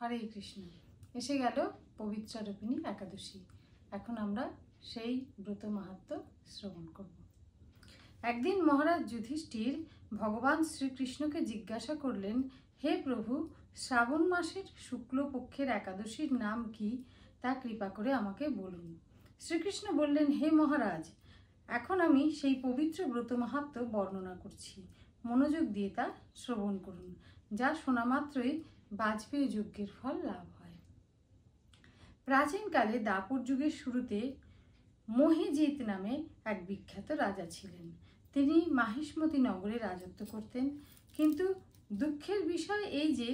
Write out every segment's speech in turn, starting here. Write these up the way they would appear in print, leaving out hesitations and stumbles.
হরে কৃষ্ণ। এসে গেল পবিত্রারোপিণী একাদশী। এখন আমরা সেই ব্রত মাহাত্ম্য শ্রবণ করব। একদিন মহারাজ যুধিষ্ঠির ভগবান শ্রীকৃষ্ণকে জিজ্ঞাসা করলেন, হে প্রভু, শ্রাবণ মাসের শুক্লপক্ষের একাদশীর নাম কি তা কৃপা করে আমাকে বলুন। শ্রীকৃষ্ণ বললেন, হে মহারাজ, এখন আমি সেই পবিত্র ব্রত মাহাত্ম্য বর্ণনা করছি। মনোযোগ দিয়ে তা শ্রবণ করুন, যা শোনা মাত্রই বাজপেয়ী যজ্ঞের ফল লাভ হয়। প্রাচীনকালে দাপর যুগের শুরুতে মহিজিৎ নামে এক বিখ্যাত রাজা ছিলেন। তিনি মাহিষ্মতি নগরে রাজত্ব করতেন, কিন্তু দুঃখের বিষয় এই যে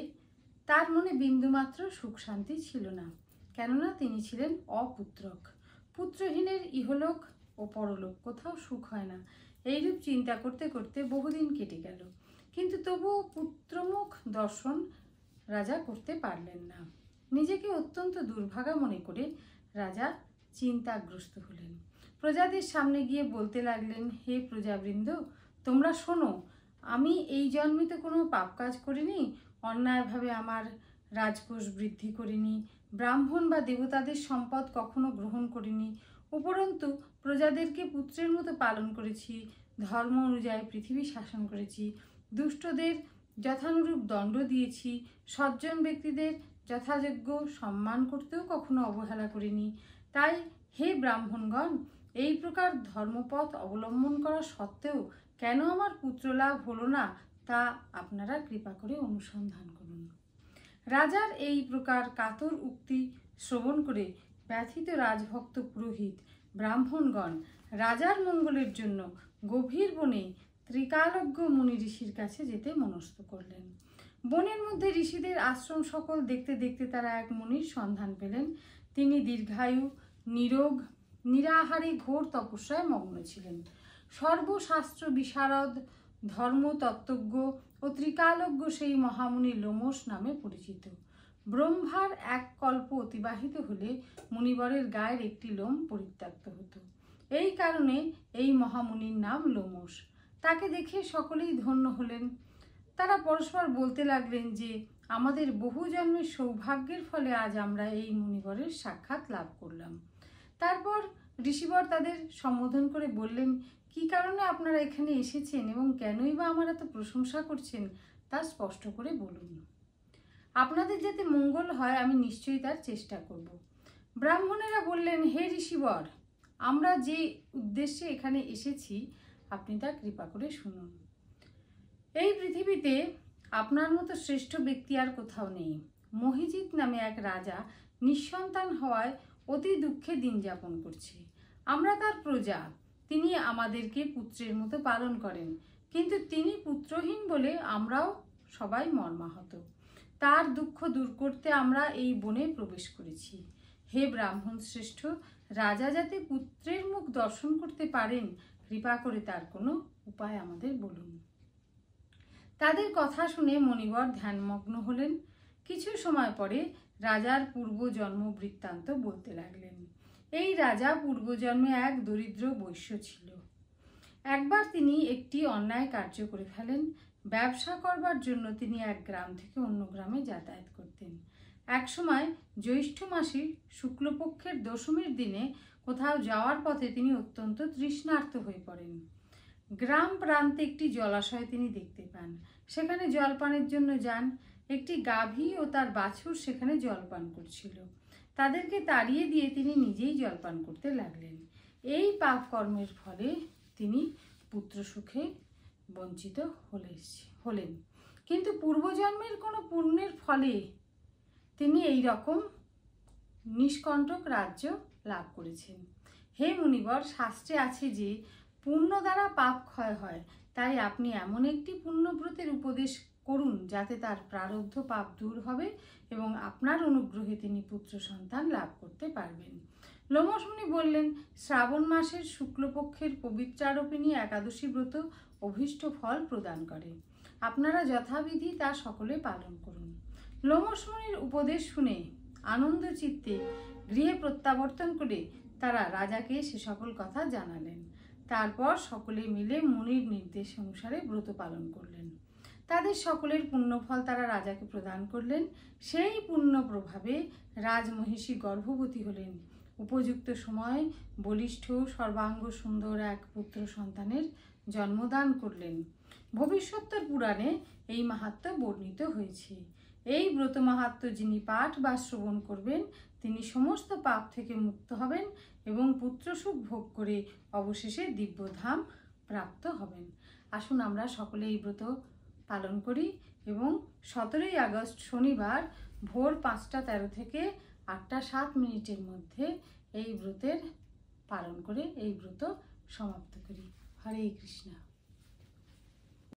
তার মনে বিন্দুমাত্র সুখ শান্তি ছিল না, কেননা তিনি ছিলেন অপুত্রক। পুত্রহীনের ইহলোক ও পরলোক কোথাও সুখ হয় না, এইরূপ চিন্তা করতে করতে বহুদিন কেটে গেল, কিন্তু তবুও পুত্রমুখ দর্শন রাজা করতে পারলেন না। নিজেকে অত্যন্ত দুর্ভাগা মনে করে রাজা চিন্তাগ্রস্ত হলেন। প্রজাদের সামনে গিয়ে বলতে লাগলেন, হে প্রজাবৃন্দ, তোমরা শোনো, আমি এই জন্মে তো কোনো পাপ কাজ করিনি, অন্যায়ভাবে আমার রাজকোষ বৃদ্ধি করিনি, ব্রাহ্মণ বা দেবতাদের সম্পদ কখনো গ্রহণ করিনি, উপরন্তু প্রজাদেরকে পুত্রের মতো পালন করেছি, ধর্ম অনুযায়ী পৃথিবী শাসন করেছি, দুষ্টদের যথানুরূপ দণ্ড দিয়েছি, সজ্জন ব্যক্তিদের যথাযোগ্য সম্মান করতেও কখনো অবহেলা করিনি। তাই হে ব্রাহ্মণগণ, এই প্রকার ধর্মপথ অবলম্বন করা সত্ত্বেও কেন আমার পুত্রলাভ হলো না, তা আপনারা কৃপা করে অনুসন্ধান করুন। রাজার এই প্রকার কাতর উক্তি শ্রবণ করে ব্যথিত রাজভক্ত পুরোহিত ব্রাহ্মণগণ রাজার মঙ্গলের জন্য গভীর বনে ত্রিকালজ্ঞ মুনি ঋষির কাছে যেতে মনস্থ করলেন। বনের মধ্যে ঋষিদের আশ্রম সকল দেখতে দেখতে তারা এক মুনির সন্ধান পেলেন। তিনি দীর্ঘায়ু, নিরোগ, নিরাহারে ঘোর তপস্যায় মগ্ন ছিলেন। সর্বশাস্ত্র বিশারদ, ধর্মতত্ত্বজ্ঞ ও ত্রিকালজ্ঞ সেই মহামুনি লোমশ নামে পরিচিত। ব্রহ্মার এক কল্প অতিবাহিত হলে মুনিবরের গায়ের একটি লোম পরিত্যক্ত হতো। এই কারণে এই মহামুনির নাম লোমশ। তাকে দেখে সকলেই ধন্য হলেন। তারা পরস্পর বলতে লাগলেন যে আমাদের বহু জন্মের সৌভাগ্যের ফলে আজ আমরা এই মুনিবরের সাক্ষাৎ লাভ করলাম। তারপর ঋষিবর তাদের সম্বোধন করে বললেন, কি কারণে আপনারা এখানে এসেছেন এবং কেনই বা আমার এত প্রশংসা করছেন তা স্পষ্ট করে বলুন। আপনাদের যাতে মঙ্গল হয় আমি নিশ্চয়ই তার চেষ্টা করব। ব্রাহ্মণেরা বললেন, হে ঋষিবর, আমরা যে উদ্দেশ্যে এখানে এসেছি আপনি তা কৃপা করে শুনুন। এই পৃথিবীতে আপনার মতো শ্রেষ্ঠ ব্যক্তি আর কোথাও নেই। মহিজিৎ নামে এক রাজা নিঃসন্তান হওয়ায় অতি দুঃখে দিন যাপন করছে। আমরা তার প্রজা, তিনি আমাদেরকে পুত্রের মতো পালন করেন, কিন্তু তিনি পুত্রহীন বলে আমরাও সবাই মর্মাহত। তার দুঃখ দূর করতে আমরা এই বনে প্রবেশ করেছি। হে ব্রাহ্মণ শ্রেষ্ঠ, রাজা যাতে পুত্রের মুখ দর্শন করতে পারেন, কৃপা করে তার কোনো উপায় আমাদের বলুন। তাদের কথা শুনে মণিবর ধ্যানমগ্ন হলেন। কিছু সময় পরে রাজার পূর্বজন্ম বৃত্তান্ত বলতে লাগলেন। এই রাজা পূর্বজন্মে এক দরিদ্র বৈশ্য ছিল। একবার তিনি একটি অন্যায় কার্য করে ফেলেন। ব্যবসা করবার জন্য তিনি এক গ্রাম থেকে অন্য গ্রামে যাতায়াত করতেন। একসময় জ্যৈষ্ঠ মাসের শুক্লপক্ষের দশমীর দিনে কোথাও যাওয়ার পথে তিনি অত্যন্ত তৃষ্ণার্ত হয়ে পড়েন। গ্রাম প্রান্তে একটি জলাশয় তিনি দেখতে পান। সেখানে জলপানের জন্য যান। একটি গাভী ও তার বাছুর সেখানে জলপান করছিল। তাদেরকে তাড়িয়ে দিয়ে তিনি নিজেই জলপান করতে লাগলেন। এই পাপ কর্মের ফলে তিনি পুত্র সুখে বঞ্চিত হলেন, কিন্তু পূর্বজন্মের কোনো পুণ্যের ফলে তিনি এই রকম নিষ্কণ্টক রাজ্য লাভ করেছেন। হে মুনিবর, শাস্ত্রে আছে যে পুণ্য দ্বারা পাপ ক্ষয় হয়, তাই আপনি এমন একটি পুণ্যব্রতের উপদেশ করুন যাতে তার প্রারব্ধ পাপ দূর হবে এবং আপনার অনুগ্রহে তিনি পুত্র সন্তান লাভ করতে পারবেন। লোমশ মুনি বললেন, শ্রাবণ মাসের শুক্লপক্ষের পবিত্রারোপিণী একাদশী ব্রত অভীষ্ট ফল প্রদান করে। আপনারা যথাবিধি তা সকলে পালন করুন। লোমশ মুনির উপদেশ শুনে আনন্দ চিত্তে গৃহে প্রত্যাবর্তন করে তারা রাজাকে সে সকল কথা জানালেন। তারপর সকলে মিলে মুনির নির্দেশ অনুসারে ব্রত পালন করলেন। তাদের সকলের পুণ্যফল তারা রাজাকে প্রদান করলেন। সেই পুণ্য প্রভাবে রাজমহিষী গর্ভবতী হলেন। উপযুক্ত সময় বলিষ্ঠ সর্বাঙ্গ সুন্দর এক পুত্র সন্তানের জন্মদান করলেন। ভবিষ্যোত্তর পুরাণে এই মাহাত্ম্য বর্ণিত হয়েছে। এই ব্রত মাহাত্ম্য যিনি পাঠ বা শ্রবণ করবেন তিনি সমস্ত পাপ থেকে মুক্ত হবেন এবং পুত্রসুখ ভোগ করে অবশেষে দিব্যধাম প্রাপ্ত হবেন। আসুন আমরা সকলে এই ব্রত পালন করি এবং 17ই আগস্ট শনিবার ভোর 5টা 13 থেকে 8টা 7 মিনিটের মধ্যে এই ব্রতের পালন করে এই ব্রত সমাপ্ত করি। হরে কৃষ্ণ।